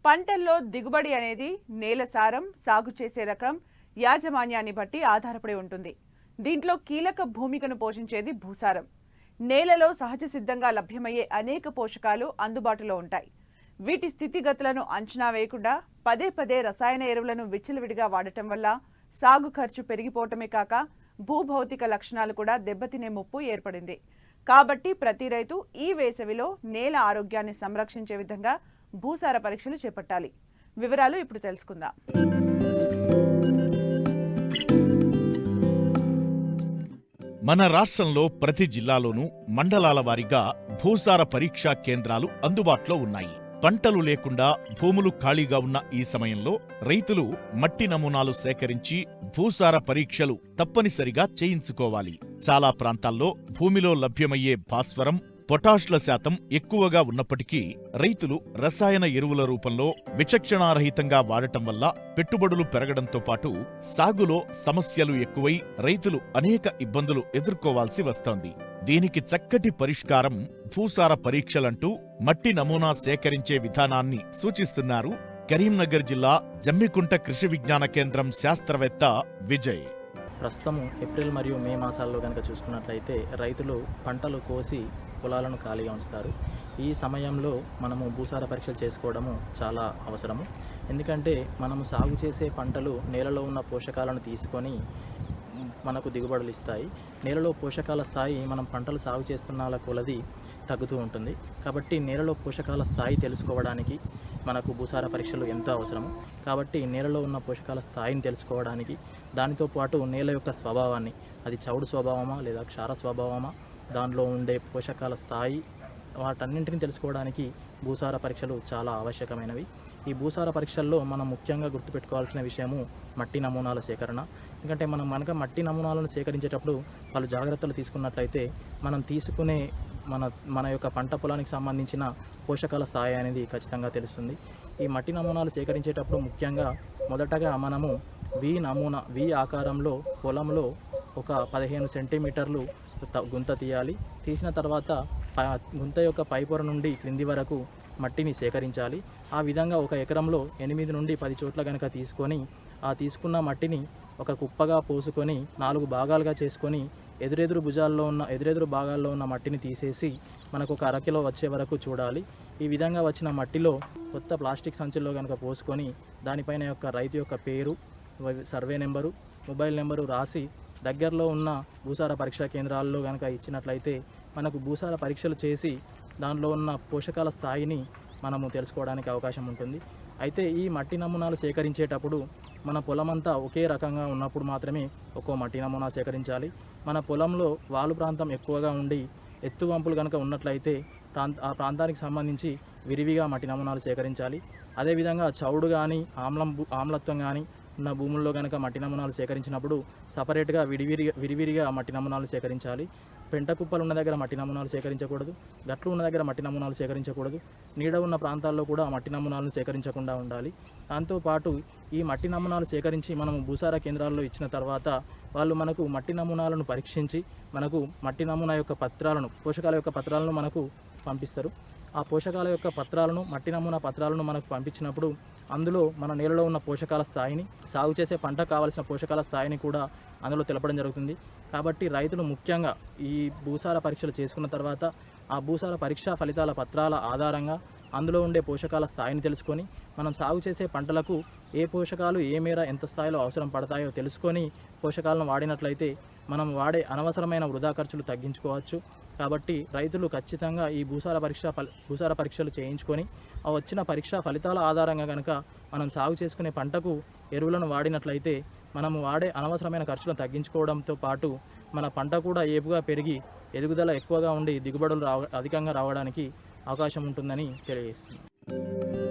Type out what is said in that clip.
పంటల్లో దిగుబడి అనేది నేల సారం, సాగు చేసే రకం, యాజమాన్యాన్ని బట్టి ఆధారపడి ఉంటుంది. దీంట్లో కీలక భూమికను పోషించేది భూసారం. నేలలో సహజ సిద్ధంగా లభ్యమయ్యే అనేక పోషకాలు అందుబాటులో ఉంటాయి. వీటి స్థితిగతులను అంచనా వేయకుండా పదే పదే రసాయన ఎరువులను విచ్చలవిడిగా వాడటం వల్ల సాగు ఖర్చు పెరిగిపోవటమే కాక భూభౌతిక లక్షణాలు కూడా దెబ్బతినే ముప్పు ఏర్పడింది. కాబట్టి ప్రతి రైతు ఈ వేసవిలో నేల ఆరోగ్యాన్ని సంరక్షించే విధంగా భూసార పరీక్షలు చేపట్టాలి. వివరాలు ఇప్పుడు తెలుసుకుందాం. మన రాష్ట్రంలో ప్రతి జిల్లాలోనూ మండలాల వారీగా భూసార పరీక్షా కేంద్రాలు అందుబాటులో ఉన్నాయి. పంటలు లేకుండా భూములు ఖాళీగా ఉన్న ఈ సమయంలో రైతులు మట్టి నమూనాలు సేకరించి భూసార పరీక్షలు తప్పనిసరిగా చేయించుకోవాలి. చాలా ప్రాంతాల్లో భూమిలో లభ్యమయ్యే భాస్వరం, పొటాష్ల శాతం ఎక్కువగా ఉన్నప్పటికీ రైతులు రసాయన ఎరువుల రూపంలో విచక్షణారహితంగా వాడటం వల్ల పెట్టుబడులు పెరగడంతో పాటు సాగులో సమస్యలు ఎక్కువై రైతులు అనేక ఇబ్బందులు ఎదుర్కోవాల్సి వస్తోంది. దీనికి చక్కటి పరిష్కారం భూసార పరీక్షలంటూ మట్టి నమూనా సేకరించే విధానాన్ని సూచిస్తున్నారు కరీంనగర్ జిల్లా జమ్మికుంట కృషి విజ్ఞాన కేంద్రం శాస్త్రవేత్త విజయ్. ప్రస్తుతం ఏప్రిల్ మరియు మే మాసాల్లో కనుక చూసుకున్నట్లయితే రైతులు పంటలు కోసి పొలాలను ఖాళీగా ఉంచుతారు. ఈ సమయంలో మనము భూసార పరీక్షలు చేసుకోవడము చాలా అవసరము. ఎందుకంటే మనము సాగు చేసే పంటలు నేలలో ఉన్న పోషకాలను తీసుకొని మనకు దిగుబడులు ఇస్తాయి. నేలలో పోషకాల స్థాయి మనం పంటలు సాగు చేస్తున్న కొలది తగ్గుతూ ఉంటుంది. కాబట్టి నేలలో పోషకాల స్థాయి తెలుసుకోవడానికి మనకు భూసార పరీక్షలు ఎంతో అవసరము. కాబట్టి నేలలో ఉన్న పోషకాల స్థాయిని తెలుసుకోవడానికి, దానితో పాటు నేల యొక్క స్వభావాన్ని, అది చౌడు స్వభావమా లేదా క్షార స్వభావమా, దానిలో ఉండే పోషకాల స్థాయి, వాటన్నింటిని తెలుసుకోవడానికి భూసార పరీక్షలు చాలా ఆవశ్యకమైనవి. ఈ భూసార పరీక్షల్లో మనం ముఖ్యంగా గుర్తుపెట్టుకోవాల్సిన విషయము మట్టి నమూనాల సేకరణ. ఎందుకంటే మనం మట్టి నమూనాలను సేకరించేటప్పుడు పలు జాగ్రత్తలు తీసుకున్నట్లయితే మనం తీసుకునే మన యొక్క పంట పొలానికి సంబంధించిన పోషకాల స్థాయి అనేది ఖచ్చితంగా తెలుస్తుంది. ఈ మట్టి నమూనాలు సేకరించేటప్పుడు ముఖ్యంగా మొదటగా మనము వి ఆకారంలో పొలంలో ఒక 15 సెంటీమీటర్లు గుంత తీయాలి. తీసిన తర్వాత గుంత యొక్క పైపొర నుండి క్రింది వరకు మట్టిని సేకరించాలి. ఆ విధంగా ఒక ఎకరంలో 8 నుండి 10 చోట్ల కనుక తీసుకొని ఆ తీసుకున్న మట్టిని ఒక కుప్పగా పోసుకొని 4 భాగాలుగా చేసుకొని ఎదురెదురు భాగాల్లో ఉన్న మట్టిని తీసేసి మనకు ఒక అరకిలో వచ్చే వరకు చూడాలి. ఈ విధంగా వచ్చిన మట్టిలో కొత్త ప్లాస్టిక్ సంచుల్లో కనుక పోసుకొని దానిపైన యొక్క రైతు యొక్క పేరు, సర్వే నెంబరు, మొబైల్ నెంబరు రాసి దగ్గరలో ఉన్న భూసార పరీక్షా కేంద్రాల్లో కనుక ఇచ్చినట్లయితే మనకు భూసార పరీక్షలు చేసి దానిలో ఉన్న పోషకాల స్థాయిని మనము తెలుసుకోవడానికి అవకాశం ఉంటుంది. అయితే ఈ మట్టి నమూనాలు సేకరించేటప్పుడు మన పొలమంతా ఒకే రకంగా ఉన్నప్పుడు మాత్రమే ఒక్కో మట్టి నమూనా సేకరించాలి. మన పొలంలో వాలు ప్రాంతం ఎక్కువగా ఉండి ఎత్తు వంపులు కనుక ఉన్నట్లయితే ఆ ప్రాంతానికి సంబంధించి విరివిగా మట్టి నమూనాలు సేకరించాలి. అదేవిధంగా చౌడు కానీ ఆమ్లత్వం కానీ ఉన్న భూముల్లో కనుక మట్టి నమూనాలు సేకరించినప్పుడు సపరేట్గా విరివిరిగా మట్టి నమూనాలు సేకరించాలి. పెంట కుప్పలు ఉన్న దగ్గర మట్టి నమూనాలు సేకరించకూడదు, గట్లు ఉన్న దగ్గర మట్టి నమూనాలు సేకరించకూడదు, నీడ ఉన్న ప్రాంతాల్లో కూడా మట్టి నమూనాలను సేకరించకుండా ఉండాలి. దాంతోపాటు ఈ మట్టి నమూనాలు సేకరించి మనము భూసార కేంద్రాల్లో ఇచ్చిన తర్వాత వాళ్ళు మనకు మట్టి నమూనాలను పరీక్షించి మనకు మట్టి నమూనా యొక్క పత్రాలను, పోషకాల యొక్క పత్రాలను మనకు పంపిస్తారు. ఆ పోషకాల యొక్క పత్రాలను, మట్టి నమూనా పత్రాలను మనకు పంపించినప్పుడు అందులో మన నేలలో ఉన్న పోషకాల స్థాయిని, సాగు చేసే పంటకు కావాల్సిన పోషకాల స్థాయిని కూడా అందులో తెలపడం జరుగుతుంది. కాబట్టి రైతులు ముఖ్యంగా ఈ భూసార పరీక్షలు చేసుకున్న తర్వాత ఆ భూసార పరీక్షా ఫలితాల పత్రాల ఆధారంగా అందులో ఉండే పోషకాల స్థాయిని తెలుసుకొని మనం సాగు చేసే పంటలకు ఏ పోషకాలు ఏ మేర ఎంత స్థాయిలో అవసరం పడతాయో తెలుసుకొని పోషకాలను వాడినట్లయితే మనం వాడే అనవసరమైన వృధా ఖర్చులు తగ్గించుకోవచ్చు. కాబట్టి రైతులు ఖచ్చితంగా ఈ భూసార పరీక్షలు చేయించుకొని ఆ వచ్చిన పరీక్షా ఫలితాల ఆధారంగా కనుక మనం సాగు చేసుకునే పంటకు ఎరువులను వాడినట్లయితే మనము వాడే అనవసరమైన ఖర్చులను తగ్గించుకోవడంతో పాటు మన పంట కూడా ఏపుగా పెరిగి ఎదుగుదల ఎక్కువగా ఉండి దిగుబడులు అధికంగా రావడానికి అవకాశం ఉంటుందని తెలియజేస్తున్నాను.